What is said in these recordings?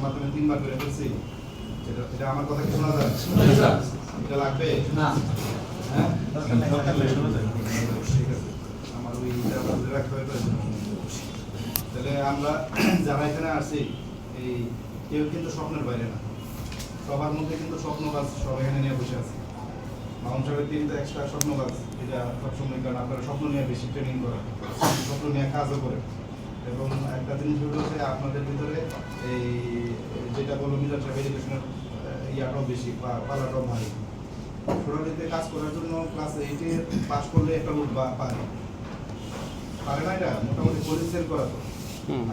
মাধ্যমে 3 বার করে ফেলছি, এটা আমার কথা কি শোনা যায়? এটা লাগবে না? হ্যাঁ, ঠিক আছে, আমার ওইটা বলে রাখতে হবে। তাহলে আমরা যারা এখানে আসছি, এই কেউ কিন্তু স্বপ্নের বাইরে না, সবার মধ্যে কিন্তু স্বপ্ন কাজ সব এখানে নিয়ে বসে আছে। মাউন্ট সাহেবের টিম তো এক্সট্রা স্বপ্ন কাজ, এটা সবসময়, কারণ আপনারা স্বপ্ন নিয়ে বেশি ট্রেনিং করেন, স্বপ্ন নিয়ে কাজও করেন। এবং একটা জিনিস হলো যে আপনাদের ভিতরে এই যেটা বললো মিজান সাহেব, এডুকেশনের ইয়াটাও বেশি, পালাটাও ভারী। সোনালিতে কাজ করার জন্য ক্লাস 8-এ পাস করলে একটা লোক পারে না, এটা মোটামুটি পরিচয় করা তো।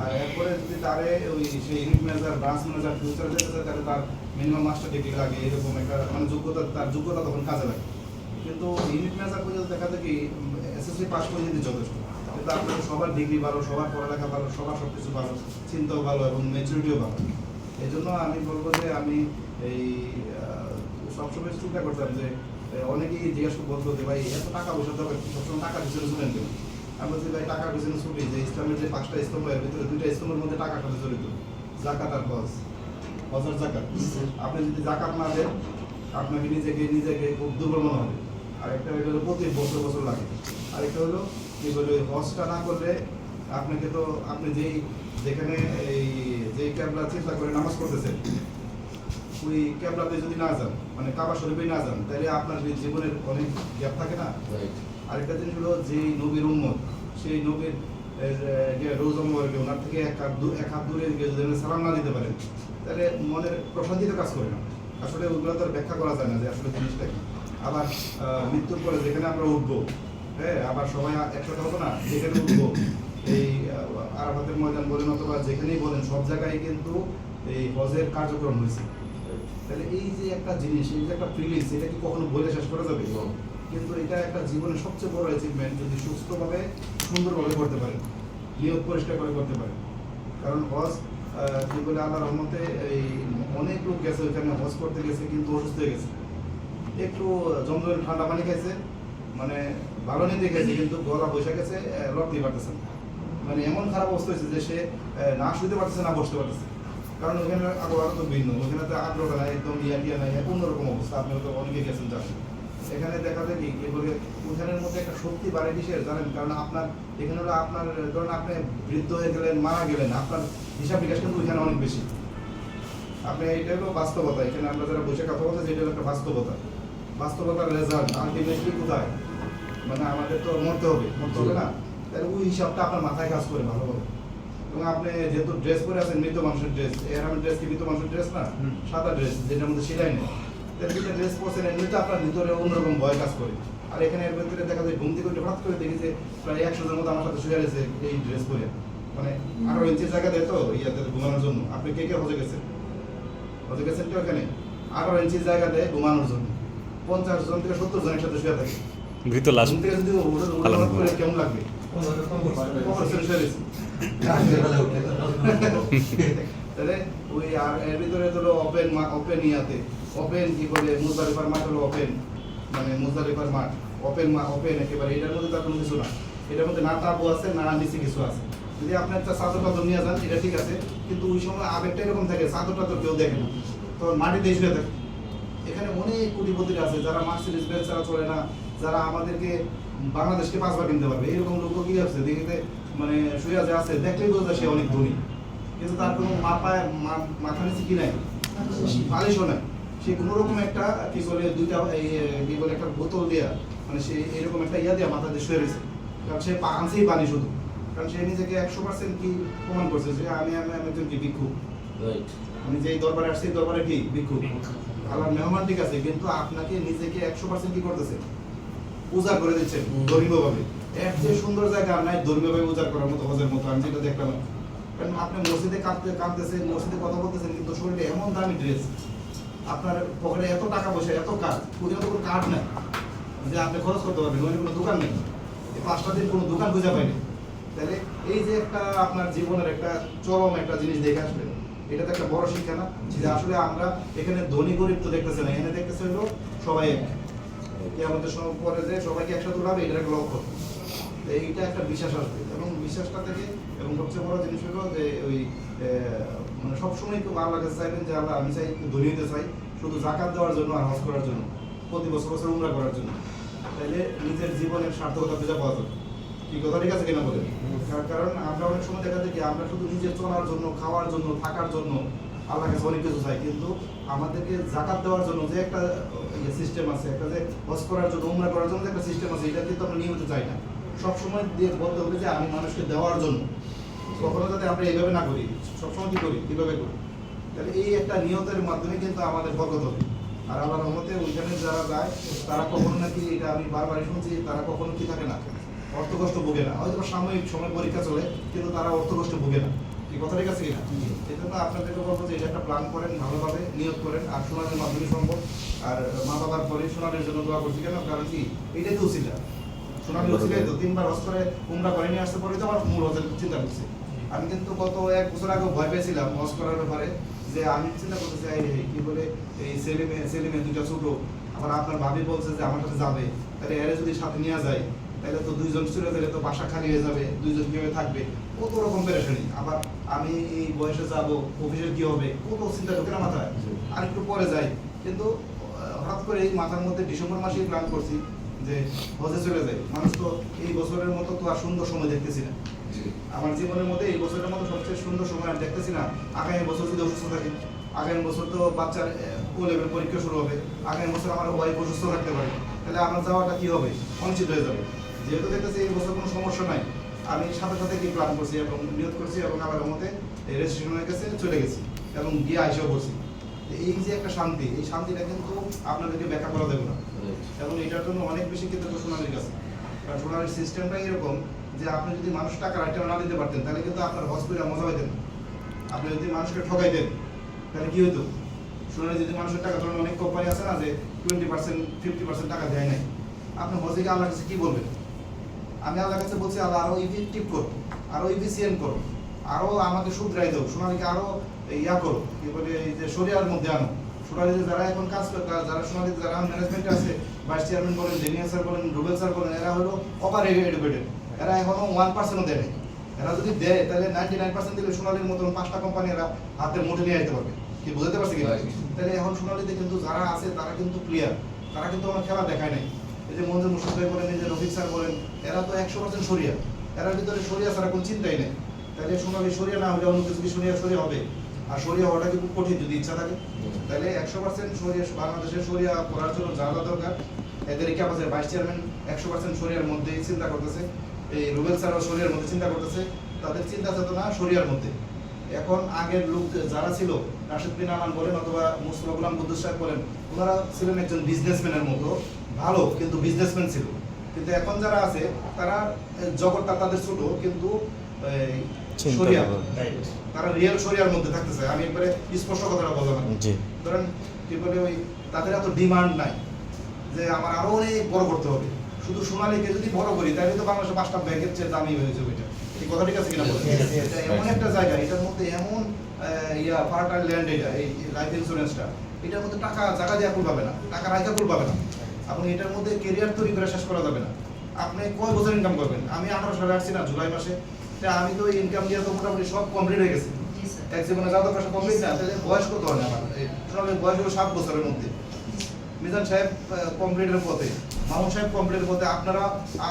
আর এরপরে যদি তারে ওই সেই unit manager, branch manager, future যেতে চায়, তাহলে তার মিনিমাম মাস্টার ডিগ্রি লাগে, এরকম একটা মানে যোগ্যতা, তার যোগ্যতা তখন কাজে লাগে। কিন্তু ইউনিট ম্যানেজার পর্যন্ত দেখা যায় কি এসএসসি পাস করে যদি যথেষ্ট, কিন্তু আপনার সবার ডিগ্রি ভালো, সবার পড়ালেখা ভালো, সবার সব কিছু ভালো, চিন্তাও ভালো এবং ম্যাচুরিটিও ভালো। এই জন্য আমি বলবো যে আমি এই সবসময় চিন্তা করতাম যে অনেকেই জিজ্ঞাসা বলতো যে ভাই এত টাকা পয়সা দরকার, সবসময় টাকা পিছনে ছুটেন কেন? আমি বলছি ভাই টাকার পিছনে ছুটি যে ইসলামের যে 5টা স্তম্ভ, এর ভিতরে 2টা স্তম্ভের মধ্যে টাকার সাথে জড়িত, যাকাত আর হজ। হজ আর যাকাত, আপনি যদি যাকাত না দেন আপনাকে নিজেকে খুব দুর্বল মনে হবে। আরেকটা হলো প্রতি বছর লাগে। আরেকটা হলো কি বলে, হজটা না করলে আপনাকে তো আপনি যেখানে এই যে ক্যাবলা চিন্তা করে নামাজ পড়তেছেন, ওই ক্যাবলাতে যদি না যান, মানে কাবা শরীফে না যান, তাহলে আপনার জীবনের অনেক গ্যাপ থাকে না। আরেকটা জিনিস হলো যে নবীর উম্মত, সেই নবীর রোজা মোবারকে ওনার থেকে এক হাত দূরে যদি সালাম না দিতে পারেন, তাহলে মনের প্রশান্তিতে কাজ করে না। আসলে ওগুলো তো ব্যাখ্যা করা যায় না যে আসলে জিনিসটা কি। আবার মৃত্যুর পরে যেখানে আমরা উঠবো, হ্যাঁ, আবার সবাই একসাথে হবো না, যেখানে উঠবো, এই আরাফাতের ময়দান বলেন অথবা যেখানেই বলেন, সব জায়গায় কিন্তু এই হজের কার্যক্রম হয়েছে। তাহলে এই যে একটা জিনিস, এই যে একটা ফিলিংস, এটা কি কখনো বলে শেষ করা যাবে? কিন্তু এটা একটা জীবনের সবচেয়ে বড় অ্যাচিভমেন্ট, যদি সুস্থভাবে সুন্দরভাবে করতে পারেন, নিয়ত পরিষ্কার করে করতে পারেন। কারণ হজ কি বলে, আল্লাহর রহমতে এই অনেক লোক গেছে ওইখানে, হজ করতে গেছে কিন্তু অসুস্থ হয়ে গেছে, একটু জমজমের ঠান্ডা পানি খাইছে, মানে ভালো নিতে গেছে, কিন্তু গলা বসে গেছে, লড়তে পারতেছে না, মানে এমন খারাপ অবস্থা হয়েছে যে সে না শুতে পারতেছে না বসতে পারতেছে। কারণ ওখানে আবহাওয়া তো ভিন্ন, ওখানে তো আর্দ্রতা নাই, একদম ইয়া নাই, অন্যরকম অবস্থা। আপনি তো অনেকে গেছেন জানেন। এখানে দেখা যায় কি বলে, ওখানের মধ্যে একটা শক্তি বাড়ে কিসের জানেন? কারণ আপনার এখানে হলো আপনার ধরুন আপনি বৃদ্ধ হয়ে গেলেন, মারা গেলেন, আপনার হিসাব বিকাশ কিন্তু ওইখানে অনেক বেশি। আপনি এইটা হলো বাস্তবতা, এখানে আমরা যারা বসে কথা বলতে, যেটা হলো একটা বাস্তবতার রেজাল্ট আলটিমেটলি কোথায়, মানে আমাদের তো মরতে হবে না? তাহলে ওই হিসাবটা আপনার মাথায় কাজ করে ভালোভাবে। এবং আপনি যেহেতু ড্রেস পরে আছেন, মৃত মানুষের ড্রেস, এরকম ড্রেস কি মৃত মানুষের ড্রেস না, সাদা ড্রেস যেটার মধ্যে সেলাই নেই, তাহলে দুটা ড্রেস পরছেন, এমনিতে আপনার ভিতরে অন্যরকম ভয় কাজ করে। আর এখানে এর ভিতরে দেখা যায় ঘুম থেকে হঠাৎ করে দেখি যে প্রায় 100 জনের মতো আমার সাথে শুয়ে রয়েছে এই ড্রেস পরে, মানে 18 ইঞ্চির জায়গা দেয় তো ইয়াতে ঘুমানোর জন্য। আপনি কে হজে গেছেন তো এখানে 18 ইঞ্চির জায়গা দেয় ঘুমানোর জন্য, 50 জন থেকে 70 জনের সাথে শুয়ে থাকে। ঘুম থেকে যদি করে কেমন লাগবে? তাহলে ওই আর এর ভিতরে ধরো ওপেন ইয়াতে ওপেন কি বলে, মুজদালিফার মাঠ হলো ওপেন, মানে মুজদালিফার মাঠ ওপেন একেবারে। এটার মধ্যে তার কোনো কিছু না, এটার মধ্যে না তাবু আছে না নিচে কিছু আছে। যদি আপনি একটা চাদর টাদর নিয়ে যান এটা ঠিক আছে, কিন্তু ওই সময় আবেগটা এরকম থাকে, চাদর টাদর কেউ দেখে না, তখন মাটিতে শুয়ে থাকে। এখানে অনেক কোটিপতিরা আছে যারা মার্সিডিজ বেঞ্চ ছাড়া চলে না, যারা আমাদেরকে বাংলাদেশকে 5 বার কিনতে পারবে, এরকম লোক কি আছে দেখিতে, মানে শুয়ে যে আছে দেখলেই বোঝা সে অনেক ধনী, কিন্তু তার কোনো মাথা নিচে কি নাই, বালিশও নাই। সে কোনো রকম একটা কি বলে দুইটা কি বলে একটা বোতল দেয়া, মানে সে এরকম একটা ইয়া দেওয়া মাথা দিয়ে শুয়ে রয়েছে, কারণ সে আনছেই পানি শুধু, কারণ সে নিজেকে 100% কি প্রমাণ করছে যে আমি একজন কি ভিক্ষুক, আমি যে দরবারে আসছি দরবারে কি ভিক্ষুক, আল্লাহর মেহমান ঠিক আছে, কিন্তু আপনাকে নিজেকে 100% কি করতেছে, উজাড় করে দিচ্ছেন ধর্মীয়ভাবে। এর যে সুন্দর জায়গা আর নাই ধর্মীয়ভাবে উজাড় করার মতো, হজের মতো। আমি যেটা দেখলাম, কারণ আপনি মসজিদে কাঁদতেছেন, মসজিদে কথা বলতেছেন, কিন্তু শরীরে এমন দামি ড্রেস, আপনার পকেটে এত টাকা পয়সা, এত কার্ড, প্রতিনিয়ত কোনো কার্ড নেই যে আপনি খরচ করতে পারবেন, ওখানে কোনো দোকান নেই, এই 5টা দিন কোনো দোকান খুঁজে পাইনি। তাহলে এই যে একটা আপনার জীবনের একটা চরম একটা জিনিস দেখে আসবেন, এটা তো একটা বড় শিক্ষা না, যে আসলে আমরা এখানে ধনী গরিব তো দেখতেছি না, এখানে দেখতেছি হলো সবাই এক, আমাদের পরে যে সবাইকে একসাথে উঠাবে, এটার একটা লক্ষ্য। এইটা একটা বিশ্বাস আসবে, এবং বিশ্বাসটা থেকে এবং সবচেয়ে বড় জিনিস হলো যে ওই মানে সবসময় একটু আল্লাহ কাছে চাইবেন যে আল্লাহ আমি চাই একটু ধনী হতে চাই শুধু জাকাত দেওয়ার জন্য আর হজ করার জন্য, প্রতি বছর বছর উমরা করার জন্য। তাইলে নিজের জীবনের সার্থকতা খুঁজে পাওয়া যাবে। কি কথা ঠিক আছে কিনা বলেন? কারণ আমরা অনেক সময় দেখা যায় কি আমরা শুধু নিজের চলার জন্য, খাওয়ার জন্য, থাকার জন্য আল্লাহ কাছে অনেক কিছু চাই, কিন্তু আমাদেরকে জাকাত দেওয়ার জন্য যে একটা সিস্টেম আছে, একটা যে হজ করার জন্য, উমরা করার জন্য যে একটা সিস্টেম আছে, এটা কিন্তু আমরা নিয়মিত চাই না। সবসময় দিয়ে বলতে হবে যে আমি মানুষকে দেওয়ার জন্য, কখনো যাতে আমরা এইভাবে না করি, সবসময় কি করি, কিভাবে করি। তাহলে এই একটা নিয়তের মাধ্যমে কিন্তু আমাদের বরকত হবে। আর আল্লাহর রহমতে ওইখানে যারা যায় তারা কখনো নাকি, এটা আমি বারবারই শুনছি, তারা কখনো কি থাকে না, অর্থ কষ্ট ভোগে না। হয়তো সাময়িক সময় পরীক্ষা চলে, কিন্তু তারা অর্থ কষ্ট ভোগে না। এই কথা ঠিক আছে কিনা? এই জন্য আপনাদেরকে বলবো যে এটা একটা প্ল্যান করেন, ভালোভাবে নিয়োগ করেন। আর সোনালের মাধ্যমে সম্ভব, আর মা বাবার পরে সোনালের জন্য দোয়া করছি। কেন? কারণ কি এটাই তো উচিত। সোনালি উচিত তো 3 বার হজ করে উমরা করে নিয়ে আসতে পরে তো আমার মূল হজের চিন্তা করছি। আমি কিন্তু গত 1 বছর আগে ভয় পেয়েছিলাম হজ করার ব্যাপারে, যে আমি চিন্তা করতে চাই কি বলে এই ছেলে মেয়ে দুইটা ছোট, আবার আপনার ভাবি বলছে যে আমার সাথে যাবে, তাহলে এর যদি সাথে নিয়ে যায় তাহলে তো 2 জন চলে গেলে তো বাসা খালি হয়ে যাবে, 2 জন কিভাবে থাকবে, কত রকম পেরেশানি। আবার আমি এই বয়সে যাব, অফিসের কি হবে, কত চিন্তা ঢোকে না মাথায়। আর একটু পরে যাই, কিন্তু হঠাৎ করে এই মাথার মধ্যে ডিসেম্বর মাসেই প্ল্যান করছি যে হজে চলে যাই। মানুষ তো এই বছরের মতো তো আর সুন্দর সময় দেখতেছি না আমার জীবনের মধ্যে। এই বছরের মতো সবচেয়ে সুন্দর সময় আর দেখতেছি না। আগামী বছর যদি অসুস্থ থাকি, আগামী বছর তো বাচ্চার ও লেভেল পরীক্ষা শুরু হবে, আগামী বছর আমার ওয়াইফ অসুস্থ থাকতে পারে, তাহলে আমার যাওয়াটা কি হবে, অনিশ্চিত হয়ে যাবে। যেহেতু দেখতেছি এই বছর কোনো সমস্যা নাই, আমি সাথে সাথে কি প্ল্যান করছি এবং নিয়োগ করছি, এবং আমার মতে রেজিস্ট্রেশন হয়ে গেছে, চলে গেছি এবং গিয়ে আইসেও করছি। এই যে একটা শান্তি, এই শান্তিটা কিন্তু আপনাদেরকে ব্যাখ্যা করা দেবে না। এবং এটার জন্য অনেক বেশি কিন্তু সোনালির কাছে, কারণ সোনালির সিস্টেমটা এরকম যে আপনি যদি মানুষ টাকা রাইটার না দিতে পারতেন, তাহলে কিন্তু আপনার হজ করে মজা পাইতেন। আপনি যদি মানুষকে ঠকাইতেন তাহলে কি হতো? সোনালি যদি মানুষের টাকা, ধরুন অনেক কোম্পানি আছে না যে 20% 50% টাকা দেয় নাই, আপনি হজে গিয়ে আল্লাহর কাছে কি বলবেন? আমি আল্লাহর কাছে বলছি আল্লাহ আরো ইফেক্টিভ করো, আরো এফিসিয়েন্ট করো, আরো আমাকে শুধরাই দাও, সোনালিকে আরো ইয়া করো, কি বলে এই যে শরিয়ার মধ্যে আনো। সোনালিতে যারা এখন কাজ করে, যারা সোনালিতে যারা ম্যানেজমেন্টে আছে, ভাইস চেয়ারম্যান বলেন, ডেনিয়াল স্যার বলেন, রুবেল স্যার বলেন, এরা হলো ওভার এডুকেটেড, এরা এখনো 1%ও দেয়। এরা যদি দেয় তাহলে 99% দিলে সোনালির মতন 5টা কোম্পানি এরা হাতে মুঠে নিয়ে আসতে পারবে। কি বুঝতে পারছি কি? তাহলে এখন সোনালিতে কিন্তু যারা আছে তারা কিন্তু ক্লিয়ার, তারা কিন্তু আমার খেলা দেখায় নাই। এই যে মঞ্জুর মুশারফ ভাই বলেন, এই যে রফিক স্যার বলেন, এরা তো 100% শরিয়া, এরার ভিতরে শরিয়া ছাড়া কোনো চিন্তাই নেই। তাহলে সোনালি শরিয়া না হলে অন্য কিছু কি শরিয়া হবে? আর শরিয়া হওয়াটা কি খুব কঠিন যদি ইচ্ছা থাকে। তাহলে 100% শরিয়া, বাংলাদেশের শরিয়া করার জন্য যা যা দরকার, এদের ক্যাপাসিটি। ভাইস চেয়ারম্যান 100% শরিয়ার মধ্যেই চিন্তা করতেছে, এই রুবেল স্যারও শরিয়ার মধ্যে চিন্তা করতেছে, তাদের চিন্তা চেতনা শরিয়ার মধ্যে। এখন আগের লোক যারা ছিল, রাশেদ বিন আমান বলেন অথবা মুস্তফা গোলাম কুদ্দুস সাহেব বলেন, ওনারা ছিলেন একজন বিজনেসম্যানের মতো, ভালো কিন্তু বিজনেসম্যান ছিল। কিন্তু এখন যারা আছে তারা জগৎটা তাদের ছোট, কিন্তু শরিয়া, তারা রিয়েল শরিয়ার মধ্যে থাকতে চায়। আমি একবারে স্পষ্ট কথাটা বললাম। ধরেন কি বলে, ওই তাদের এত ডিমান্ড নাই যে আমার আরো অনেক বড় করতে হবে। শুধু সোনালীকে যদি বড় করি তাহলে তো বাংলাদেশে 5টা ব্যাংকের চেয়ে দামি হয়ে যাবে। এটা এই কথা ঠিক আছে কিনা বলেন? এটা এমন একটা জায়গা, এটার মধ্যে এমন ফার্টাইল ল্যান্ড, এটা এই লাইফ ইন্স্যুরেন্সটা, এটার মধ্যে টাকা জায়গা দিয়ে কুল পাবে না, টাকা রাখা কুল পাবে না, এবং এটার মধ্যে কেরিয়ার তৈরি করে শেষ করা যাবে না। আপনি কয় বছর ইনকাম করবেন? আমি 18 সালে আসছি না, জুলাই মাসে, আমি তো ইনকাম দিয়ে তো মোটামুটি সব কমপ্লিট হয়ে গেছে। এক জীবনে যা দরকার কমপ্লিট না, তাহলে বয়স কত হয় আমার? সোনালীর বয়স হলো 7 বছরের মধ্যে। মিজান সাহেব কমপ্লিটের পথে, মামুন সাহেব কমপ্লিটের পথে, আপনারা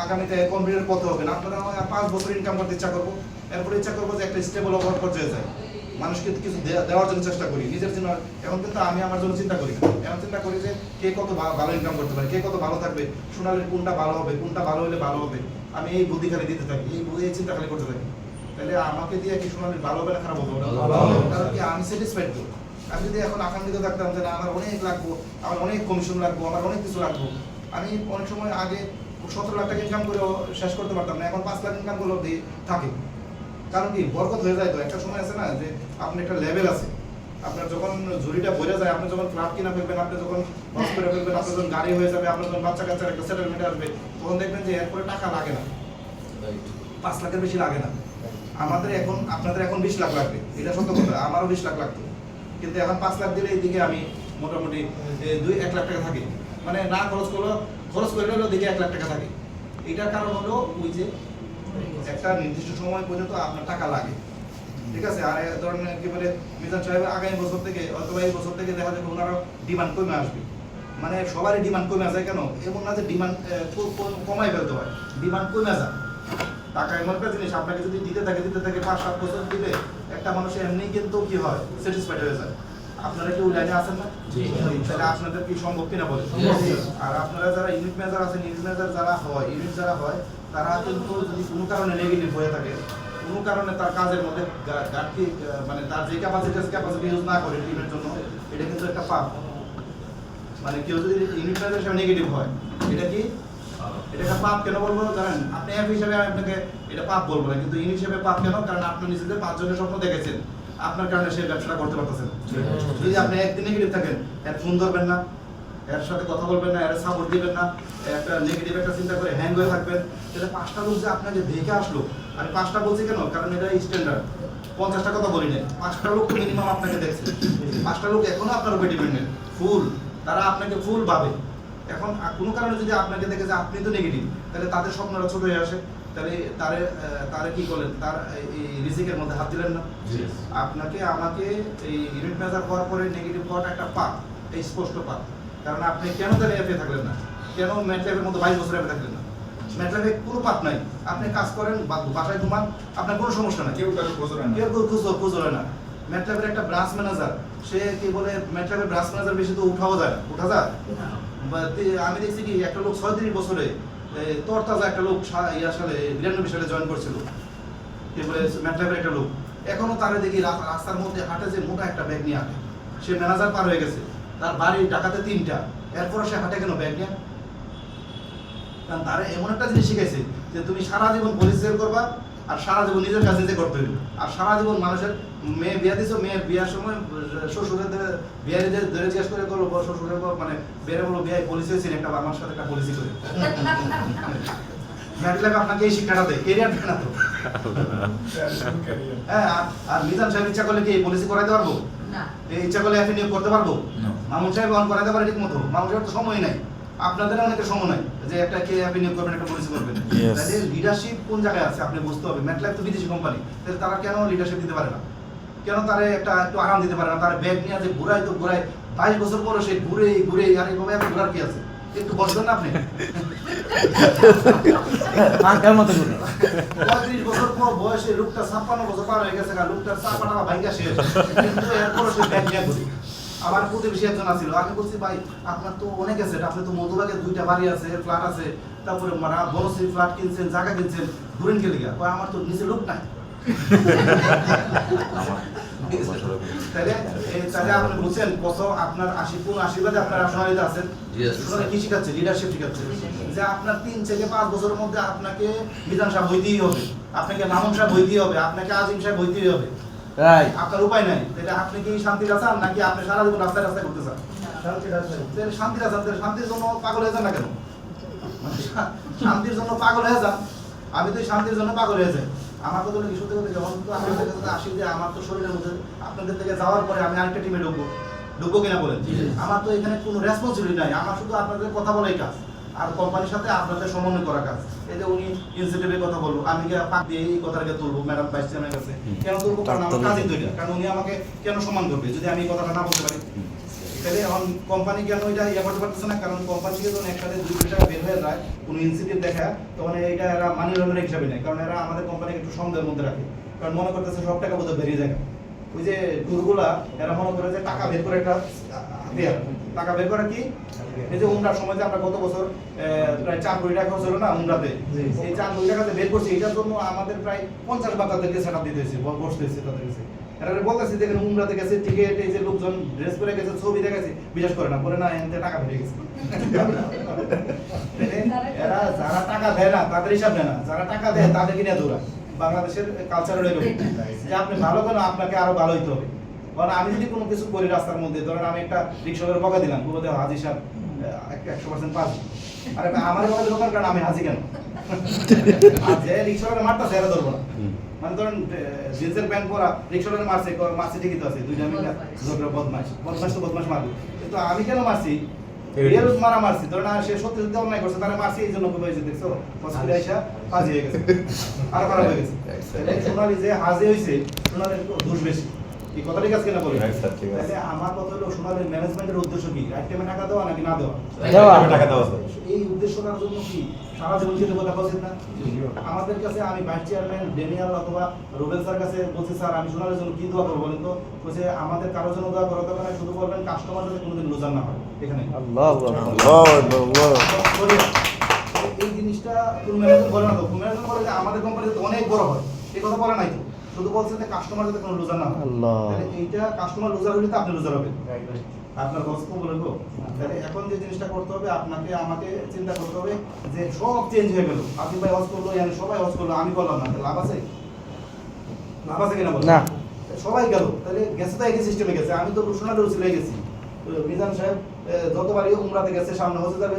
আগামীতে কমপ্লিটের পথে হবেন। আপনারা 5 বছর ইনকাম করতে ইচ্ছা করবো, এরপরে ইচ্ছা করবো যে একটা স্টেবল ওভার পর্যায়ে যায়, মানুষকে কিছু দেওয়ার জন্য চেষ্টা করি, নিজের জন্য। এখন কিন্তু আমি আমার জন্য চিন্তা করি না, এখন চিন্তা করি যে কে কত ভালো ইনকাম করতে পারে, কে কত ভালো থাকবে, সোনালীর কোনটা ভালো হবে, কোনটা ভালো হলে ভালো হবে, আমি এই বুদ্ধি খালি দিতে থাকি, এই চিন্তা খালি করতে থাকি। তাহলে আমাকে দিয়ে কি সোনালীর ভালো হবে না খারাপ হবে? কারণ কি আমি স্যাটিসফাইড করবো। আমি যদি এখন আকাঙ্ক্ষিত থাকতাম যে না আমার অনেক লাগবো, আমার অনেক কমিশন লাগবো, আমার অনেক কিছু লাগবো, আমি অনেক সময় আগে 17 লাখ টাকা ইনকাম করেও শেষ করতে পারতাম না, এখন 5 লাখ ইনকাম করলেও থাকে। কারণ কি বরকত হয়ে যায়। তো একটা সময় আছে না যে আপনি একটা লেভেল আছে, আপনার যখন ঝুড়িটা ভরে যায়, আপনি যখন ফ্ল্যাট কিনা ফেলবেন, আপনি যখন বাস করে ফেলবেন, আপনার যখন গাড়ি হয়ে যাবে, আপনার যখন বাচ্চা কাচ্চার একটা সেটেলমেন্ট আসবে, তখন দেখবেন যে এরপরে টাকা লাগে না, 5 লাখের বেশি লাগে না। আমাদের এখন, আপনাদের এখন 20 লাখ লাগবে, এটা সত্য কথা, আমারও 20 লাখ লাগতো, কিন্তু এখন 5 লাখ দিলে এইদিকে আমি মোটামুটি 1 লাখ টাকা থাকে, মানে না খরচ করলে ওদিকে 1 লাখ টাকা থাকে। এটার কারণ হলো ওই যে একটা নির্দিষ্ট সময় পর্যন্ত আপনার টাকা লাগে, ঠিক আছে। আর ধরেন কি বলে মিজান সাহেব আগামী বছর থেকে অথবা এই বছর থেকে দেখা যাবে ওনারও ডিমান্ড কমে আসবে। মানে সবারই ডিমান্ড কমে আসে কেন, এমন না যে ডিমান্ড কমাই ফেলতে হয়, ডিমান্ড কমে যায়। টাকা এমন একটা জিনিস, আপনাকে যদি দিতে থাকে 5-7 বছর দিলে একটা মানুষ এমনি কিন্তু কি হয়, স্যাটিসফাইড হয়ে যায়। আপনারা কি ওই লাইনে আছেন না? তাহলে আপনাদের কি সম্ভব কিনা বলে। আর আপনারা যারা ইউনিট ম্যানেজার আছেন, ইউনিট ম্যানেজার যারা হয় তারা কিন্তু যদি কোনো কারণে নেগেটিভ হয়ে থাকে, কোনো কারণে তার কাজের মধ্যে ঘাটতি, মানে তার যে ক্যাপাসিটি ইউজ না করে টিমের জন্য, এটা কিন্তু একটা পাপ। মানে কেউ যদি ইউনিট ম্যানেজার হিসেবে নেগেটিভ হয়, এটা কি, এটা একটা পাপ কেন বলবো জানেন? আপনি এফ হিসেবে আমি আপনাকে এটা পাপ বলবো না, কিন্তু ইউনিট হিসেবে পাপ কেন? কারণ আপনি নিজেদের 5 জনের স্বপ্ন দেখেছেন, আপনার কারণে সেই ব্যবসাটা করতে পারতেছেন। যদি আপনি একদিন নেগেটিভ থাকেন, এর ফোন ধরবেন না, এর সাথে কথা বলবেন না, এর সাপোর্ট দিবেন না, একটা নেগেটিভ একটা চিন্তা করে হ্যাং হয়ে থাকবেন, তাহলে 5টা লোক যে আপনাকে দেখে আসলো, আমি 5টা বলছি কেন? কারণ এটা স্ট্যান্ডার্ড, 50টা কথা বলি নাই, 5টা লোক মিনিমাম আপনাকে দেখছে, 5টা লোক এখনো আপনার উপর ডিপেন্ডেন্ট ফুল, তারা আপনাকে ফুল ভাবে। এখন কোনো কারণে যদি আপনাকে দেখে যে আপনি তো নেগেটিভ, তাহলে তাদের স্বপ্নটা ছোট হয়ে আসে, তাহলে তারে কি করলেন? তার এই রিজিকের মধ্যে হাত দিলেন না। আপনাকে আমাকে এই ইউনিট ম্যানেজার হওয়ার পরে নেগেটিভ হওয়াটা একটা পাপ, এই স্পষ্ট পাপ। কারণ আপনি কেন তাহলে এফে থাকলেন না? কেন ম্যাটল্যাবের মধ্যে 22 বছর এফে থাকলেন না? ম্যাটল্যাবে কোনো পাপ নাই, আপনি কাজ করেন, বাসায় ঘুমান, আপনার কোনো সমস্যা নাই, কেউ খোঁজ হয় না। ম্যাটল্যাবের একটা ব্রাঞ্চ ম্যানেজার, সে কি বলে, ম্যাটল্যাবের ব্রাঞ্চ ম্যানেজার বেশি তো উঠা যায়। আমি দেখছি কি একটা লোক 36 বছরে তরতাজা একটা লোক সালে 92 সালে জয়েন করছিল, কি বলে ম্যাটল্যাবের একটা লোক, এখনো তারে দেখি রাস্তার মধ্যে হাঁটে, যে মোটা একটা ব্যাগ নিয়ে হাঁটে। সে ম্যানেজার পার হয়ে গেছে, তার বাড়ি ঢাকাতে 3টা, এরপরে সে হাঁটে কেন ব্যাগ নিয়ে? কারণ তারা এমন একটা জিনিস শিখাইছে যে তুমি সারা জীবন পরিচয় করবা, আর সারা জীবন নিজের কাজ নিজে করতে হইবে। আর সারা জীবন মানুষের মেয়ে বিয়া দিছো, মেয়ের বিয়ার সময় শ্বশুরের বিয়ারিদের ধরে জিজ্ঞেস করে করলো, শ্বশুরের মানে বেড়ে বলো বিয়ায় পলিসি হয়েছিল, একটা আমার সাথে একটা পলিসি করে ম্যাটল্যাব আপনাকে এই শিক্ষাটা দেয়, কেরিয়ার দেয় না তো। হ্যাঁ, আর মিজান সাহেব ইচ্ছা করলে কি এই পলিসি করাইতে পারবো? ইচ্ছা করলে এফএ নিয়োগ করতে পারবো? মামুন সাহেব অন করাইতে পারে ঠিক মতো? মামুন সাহেব তো সময় নাই, আপনাদের অনেকের সময় নাই যে একটা কে আপনি নিয়োগ করবেন, একটা পলিসি করবেন। তাহলে লিডারশিপ কোন জায়গায় আছে আপনি বুঝতে হবে। ম্যাটল্যাব তো বিদেশি কোম্পানি, তাহলে তারা কেন লিডারশিপ দিতে পারে না? কেন তারা একটু আরাম দিতে পারে না? তারা ব্যাগ নিয়ে যে ঘুরায়, তো ঘুরায় 22 বছর পরে সে ঘুরে আর এইভাবে এত ঘোরার কি আছে? একটু বসবেন না আপনি? 35 বছর পর বয়সে লোকটা 56 বছর পার হয়ে গেছে, লোকটার চাপাটা ভাঙ্গা শেষ, কিন্তু এরপরে সে ব্যাগ নিয়ে ঘুরে। আমার প্রতিবেশী একজন আছিল, আমি বলছি ভাই আপনার তো অনেক আছে, আপনি তো মধুবাগে 2টা বাড়ি আছে, ফ্ল্যাট আছে, তারপরে বনশ্রী ফ্ল্যাট কিনছেন, জায়গা কিনছেন, ঘুরেন কে লিগা? আমার তো নিচে লোক নাই। তাহলে আপনি বুঝছেন কত আপনার আশীর্বাদে আপনারা সহায়তা আছেন। কি শিখাচ্ছে? লিডারশিপ শিখাচ্ছে, যে আপনার 3 থেকে 5 বছরের মধ্যে আপনাকে মিজান সাহেব হইতেই হবে, আপনাকে মামুন সাহেব হইতেই হবে, আপনাকে আজিম সাহেব হইতেই হবে। আপনার উপায় নাই। তাহলে আপনি কি শান্তিটা চান, নাকি আপনি সারা জীবন রাস্তায় রাস্তায় ঘুরতে চান? শান্তিটা চান, শান্তির জন্য পাগল হয়ে যান না কেন? শান্তির জন্য পাগল হয়ে যান। আমি তো শান্তির জন্য পাগল হয়ে যাই। আমার কথা কি সত্যি কথা, যখন তো আপনাদের কাছে আসি যে আমার তো শরীরের মধ্যে আপনাদের থেকে যাওয়ার পরে আমি আরেকটা টিমে ঢুকবো কিনা বলেন? আমার তো এখানে কোনো রেসপন্সিবিলিটি নাই, আমার শুধু আপনাদের কথা বলাই কাজ, আর কোম্পানির সাথে আপনাদের সমন্বয় করা কাজ। এই যে উনি ইনসেন্টিভের কথা বলবো, আমি কি পাক দিয়ে এই কথাটাকে তুলবো ম্যাডাম ভাইস চেয়ারম্যানের কাছে? কেন তুলবো? কারণ আমার কাজই তৈরি, কারণ উনি আমাকে কেন সম্মান করবে যদি আমি এই কথাটা না বলতে পারি? তাহলে এখন কোম্পানি কেন এটা ইয়ে করতে পারতেছে না? কারণ কোম্পানি থেকে যখন একসাথে 2 কোটি টাকা বের হয়ে যায় কোনো ইনসেন্টিভ দেখা, তখন এটা এরা মানি লন্ডারিং হিসাবে নেয়, কারণ এরা আমাদের কোম্পানিকে একটু সন্দেহের মধ্যে রাখে, কারণ মনে করতেছে সব টাকা বোধহয় বেরিয়ে যায়। ওই যে টুরগুলা এরা মনে করে যে টাকা বের করে একটা দেয়ার, টাকা বের করে কি, এই যে উমরার সময় যে আমরা গত বছর প্রায় 4 কোটি টাকা খরচ হলো না উমরাতে, এই 4 কোটি টাকা বের করছি, এটার জন্য আমাদের প্রায় 50 বার তাদেরকে সেট আপ দিতে হয়েছে, বসতে হয়েছে তাদের কাছে। এরা বলতেছি দেখেন উমরাতে গেছে, টিকিট, এই যে লোকজন ড্রেস পরে গেছে, ছবি দেখাচ্ছে, বিশ্বাস করে না, বলে না এনতে টাকা বেরিয়ে গেছে। এরা যারা টাকা দেয় না তাদের হিসাব নেয় না, যারা টাকা দেয় তাদেরকে নিয়ে দৌড়ায়। বাংলাদেশের কালচারের যে আপনি ভালো কেন, আপনাকে আরো ভালো হইতে হবে। কারণ আমি যদি কোনো কিছু করি রাস্তার মধ্যে, ধরেন আমি একটা রিক্সাওয়ালার বকা দিলাম, বলে হাজি সাহেব 100% পাস, আরে আমার বকা দিল কারণ আমি হাজি কেন? আর যে রিক্সাওয়ালা মারতেছে এরা ধরবো না। মানে ধরেন জিন্সের প্যান্ট পরা রিক্সাওয়ালা মারছে ঠিকই তো আছে, 2টা মিলে বদমাস তো বদমাস মারবে, কিন্তু আমি কেন মারছি? রিয়েল মারা মারছি, ধর না সে সত্যি সত্যি অন্যায় করছে, তারা মারছি এই জন্য হয়েছে, দেখছো হসপিটালে এসে হাজি হয়ে গেছে, আর খারাপ হয়ে গেছে। সোনালি যে হাজি হয়েছে, সোনালির দোষ বেশি, এই কথা ঠিক আছে কিনা বলে? তাহলে আমার কথা হলো সোনালির ম্যানেজমেন্টের উদ্দেশ্য কি? রাইট টাইমে টাকা দেওয়া নাকি না দেওয়া? টাকা দেওয়া। এই উদ্দেশ্যটার জন্য কি সারা জীবন খেতে কথা বলছেন না? আমাদের কাছে আমি ভাইস চেয়ারম্যান ড্যানিয়েল অথবা রুবেল স্যার কাছে বলছি, স্যার আমি সোনালির জন্য কি দোয়া করবো বলেন তো? বলছে আমাদের কারোর জন্য দোয়া করার দরকার নাই, শুধু বলবেন কাস্টমার যাতে কোনোদিন লুজার না হয় এখানে। এই জিনিসটা কোন ম্যানেজার বলে না তো, কোন ম্যানেজার বলে যে আমাদের কোম্পানি যাতে অনেক বড় হয়, এই কথা বলে নাই তো, শুধু বলছে যে কাস্টমার যাতে কোনো লুজার না হয়। তাহলে এইটা কাস্টমার লুজার হলে তো আপনি লুজার হবেন, আপনার বস তো বলবো। তাহলে এখন যে জিনিসটা করতে হবে, আপনাকে আমাকে চিন্তা করতে হবে যে সব চেঞ্জ হয়ে গেল, আপনি ভাই হজ করলো, yani সবাই হজ করলো, আমি করলাম না, লাভ আছে? লাভ আছে কিনা বলেন? না। সবাই গেল, তাহলে গেছে তো একই সিস্টেমে গেছে, আমি তো সোনালি উসিলে গেছি। মিজান সাহেব যতবারই উমরাতে গেছে, সামনে হজে যাবে,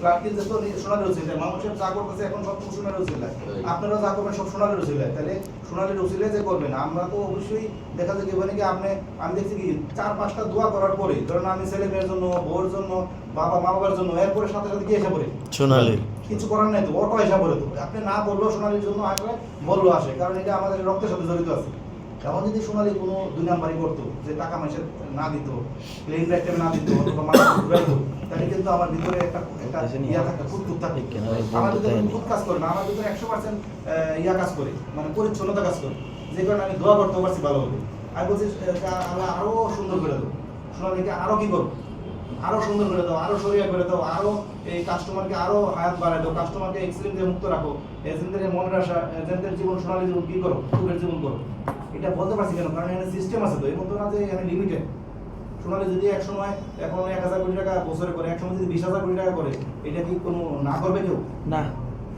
ফ্ল্যাট কিনছে তো সোনালি উসিলে, মামুন সাহেব যা করতেছে এখন সব সোনালি উসিলে, আপনারা যা করবেন সব সোনালি উসিলে। তাহলে সোনালি উসিলে যে করবেন, আমরা তো অবশ্যই দেখা যায় কি, মানে কি আপনি, আমি দেখছি কি 4-5টা দোয়া করার পরে, ধরেন আমি ছেলে মেয়ের জন্য, বউর জন্য, বাবা মা বাবার জন্য, এরপরে সাথে সাথে কি এসে পড়ে সোনালি, কিছু করার নাই তো, অটো এসে পড়ে তো, আপনি না বললেও সোনালির জন্য আসলে বললো আসে, কারণ এটা আমাদের রক্তের সাথে জড়িত আছে। এখন যদি সোনালি কোনো 2 নাম্বারই করতো, যে টাকা মাসের না দিত, ক্লেম রাইট না দিত, অথবা মাসে ঘুরাইতো, তাহলে কিন্তু আমার ভিতরে একটা ইয়া থাকতো, ফুটফুট থাকতো। আমার ভিতরে ফুট কাজ করে না, আমার ভিতরে 100% ইয়া কাজ করে, মানে পরিচ্ছন্নতা কাজ করে, যে কারণে আমি দোয়া করতে পারছি ভালো হবে। আমি বলছি আল্লাহ আরো সুন্দর করে দাও, সোনালিকে আরো কি করবো, আরো সুন্দর করে দাও, আরো সরিয়া করে দাও, আরো এই কাস্টমারকে আরো হায়াত বাড়ায় দাও, কাস্টমারকে এক্সিলেন্ট দিয়ে মুক্ত রাখো, এজেন্টদের মনে আসা, এজেন্টদের জীবন সোনালী জীবন কি করো, সুখের জীবন করো। এটা বলতে পারছি কেন? কারণ এখানে সিস্টেম আছে তো, এই মতো না যে এখানে লিমিটেড। সোনালী যদি এক সময় এখন 1000 কোটি টাকা বছরে করে, এক সময় যদি 20,000 কোটি টাকা করে, এটা কি কোনো না করবে কেউ? না।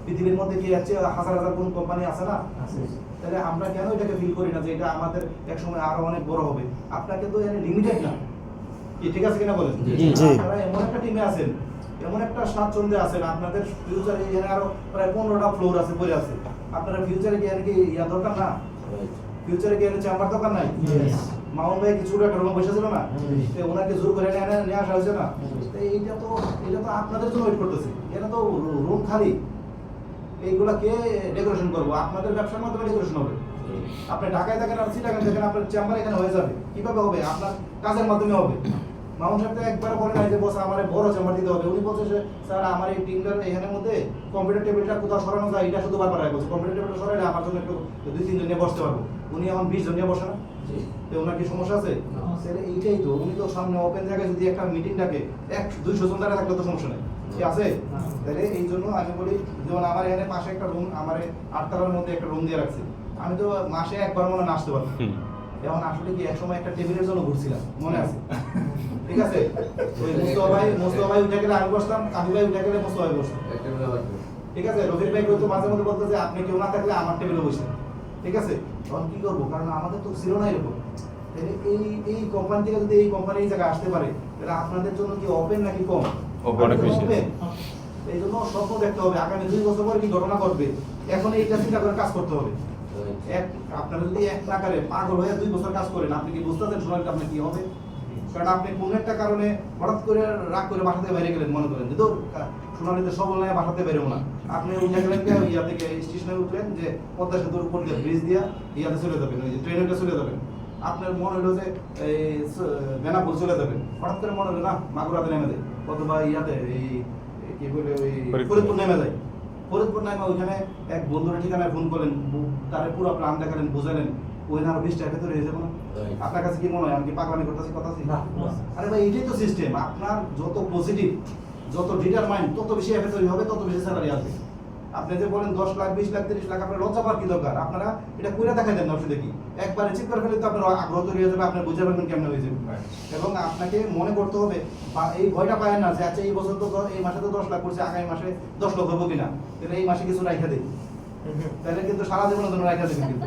পৃথিবীর মধ্যে কি আছে হাজার হাজার কোন কোম্পানি আছে না? তাহলে আমরা কেন এটাকে ফিল করি না যে এটা আমাদের এক সময় আরো অনেক বড় হবে? আপনাকে তো এখানে লিমিটেড না, কি ঠিক আছে কিনা বলেন? আপনারা এমন একটা টিমে আছেন, এমন একটা স্বাচ্ছন্দ্যে আছেন, আপনাদের ফিউচারে এখানে আরো প্রায় 15টা ফ্লোর আছে, পড়ে আছে। আপনারা ফিউচারে কি এখানে কি ইয়া দরকার না? ফিউচারে কি এখানে চেম্বার দরকার নাই? মাউন্ট ভাই কিছু একটা রুমে বসে ছিল না, তো ওনাকে জোর করে নিয়ে আসা হয়েছে না? তো এটা তো আপনাদের জন্য ওয়েট করতেছে, এটা তো রুম খালি, এইগুলা কে ডেকোরেশন করবো? আপনাদের ব্যবসার মাধ্যমে ডেকোরেশন হবে। আপনি ঢাকায় থাকেন আর চিটাগাং থাকেন, আপনার চেম্বার এখানে হয়ে যাবে, কিভাবে হবে? আপনার কাজের মাধ্যমে হবে। মামুন সাহেব তো একবার বলে নাই যে বস আমার বড় চেম্বার দিতে হবে, উনি বলছে যে স্যার আমার এই টিমটার এখানের মধ্যে কম্পিউটার টেবিলটা কোথাও সরানো যায়, এটা শুধু বারবার বলছে কম্পিউটার টেবিলটা সরাইলে আমার জন্য একটু 2-3 জন নিয়ে বসতে পারবো। উনি এখন 20 জন নিয়ে বসে না, তো ওনার কি সমস্যা আছে? স্যার এইটাই তো, উনি তো সামনে ওপেন জায়গায় যদি একটা মিটিং ডাকে 100-200 জন দ্বারা থাকলে তো সমস্যা নেই, কি আছে? তাহলে এই জন্য আমি বলি, যেমন আমার এখানে পাশে একটা রুম, আমার 8 তলার মধ্যে একটা রুম দিয়ে রাখছি, আমি তো মাসে একবার মনে হয় আসতে পারবো। এখন আসলে কি এক সময় একটা টেবিলের জন্য ঘুরছিলাম, মনে আছে? ঠিক আছে, ওই মুস্তফা ভাই উঠে গেলে আমি বসতাম, কাবি ভাই উঠে গেলে মুস্তফা ভাই বসতাম, ঠিক আছে? রফিক ভাই তো মাঝে মধ্যে বলতো যে আপনি কেউ না থাকলে আমার টেবিলে বসে, ঠিক আছে? তখন কি করবো, কারণ আমাদের তো ছিল না এরকম। এই কোম্পানি থেকে যদি এই কোম্পানি এই জায়গায় আসতে পারে, তাহলে আপনাদের জন্য কি ওপেন নাকি কম? ওপেন। এই জন্য স্বপ্ন দেখতে হবে, আগামী 2 বছর পরে কি ঘটনা ঘটবে, এখন এইটা চিন্তা করে কাজ করতে হবে। আপনারা যদি এক নাকারে পাগল হয়ে 2 বছর কাজ করেন, আপনি কি বুঝতে পারছেন সোনালিটা আপনার কি হবে? কারণ আপনি কোন একটা কারণে হঠাৎ করে রাগ করে বাসাতে বাইরে গেলেন, মনে করেন যে সোনালিতে সবল নাই, বাসাতে বেরোবো না, আপনি উঠে গেলেন ইয়া থেকে স্টেশনে উঠলেন যে পদ্মা সেতুর উপর দিয়ে ব্রিজ দিয়া ইয়াতে চলে যাবেন, ওই যে ট্রেনে চলে যাবেন, আপনার মনে হলো যে এই বেনাপুর চলে যাবেন, হঠাৎ করে মনে হলো না মাগুরাতে নেমে যায়, অথবা ইয়াতে এই কি বলে ওই ফরিদপুর নেমে যায়। ফরিদপুর নামে ওইখানে এক বন্ধুর ঠিকানায় ফোন করলেন, তারে পুরো প্ল্যান দেখালেন, বুঝালেন, ওই না আরো 20 টাকা ভেতরে হয়ে যাবো না? আপনার কাছে কি মনে হয় আমি কি পাগলামি করতেছি, কথা আছে? আরে ভাই এটাই তো সিস্টেম, আপনার যত পজিটিভ, যত ডিটারমাইন্ড, তত বেশি এফেক্টরি হবে, তত বেশি স্যালারি আসবে। আপনি যে বলেন 10 লাখ 20 লাখ 30 লাখ, আপনার লজ্জা পাওয়ার কি দরকার? আপনারা এটা কইরা দেখাই দেন না, অসুবিধা কি? একবারে চিপ করে ফেলে তো আপনার আগ্রহ তৈরি হয়ে যাবে, আপনি বুঝে পারবেন কেমন হয়ে যাবে। এবং আপনাকে মনে করতে হবে, এই ভয়টা পায় না যে আচ্ছা এই বছর তো এই মাসে তো 10 লাখ করছে, আগামী মাসে 10 লক্ষ হবো কিনা, তাহলে এই মাসে কিছু রাইখা দেই, তাহলে কিন্তু সারা জীবনের জন্য রাইখা দেবেন। কিন্তু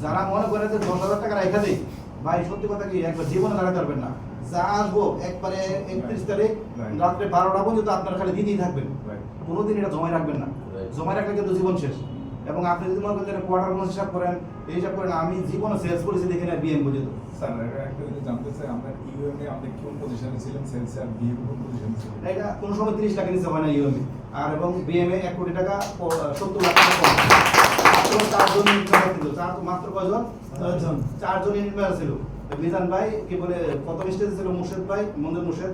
যারা মনে করে যে 10,000 টাকা রাইখা দেই, ভাই সত্যি কথা কি একবার জীবনে দাঁড়াতে পারবেন না। যা আসবো একবারে 31 তারিখ রাত্রে 12টা পর্যন্ত আপনার খালি দিতেই থাকবেন, কোনোদিন এটা জমায় রাখবেন না। জমায় রাখলে কিন্তু জীবন শেষ। এবং আপনি যদি মনে করেন কোয়ার্টার বোনাস হিসাব করেন, এই হিসাব করেন, আমি জীবনে সেলস করেছি দেখি না বিএম পর্যন্ত। স্যার একটা জিনিস জানতে চাই, আমরা ইউএমএ আপনি কোন পজিশনে ছিলেন, সেলস আর বিএম কোন পজিশনে ছিলেন? এটা কোনো সময় 30 লাখ নিচে হয় না ইউএমএ, আর এবং বিএমএ 1 কোটি টাকা 70 লাখ টাকা কম। চারজন ইনভেস্টার ছিল, মাত্র কয়জন? চারজন ইনভেস্টার ছিল। মিজান ভাই কি বলে প্রথম স্টেজে ছিল মুর্শেদ ভাই, মন্দির মুর্শেদ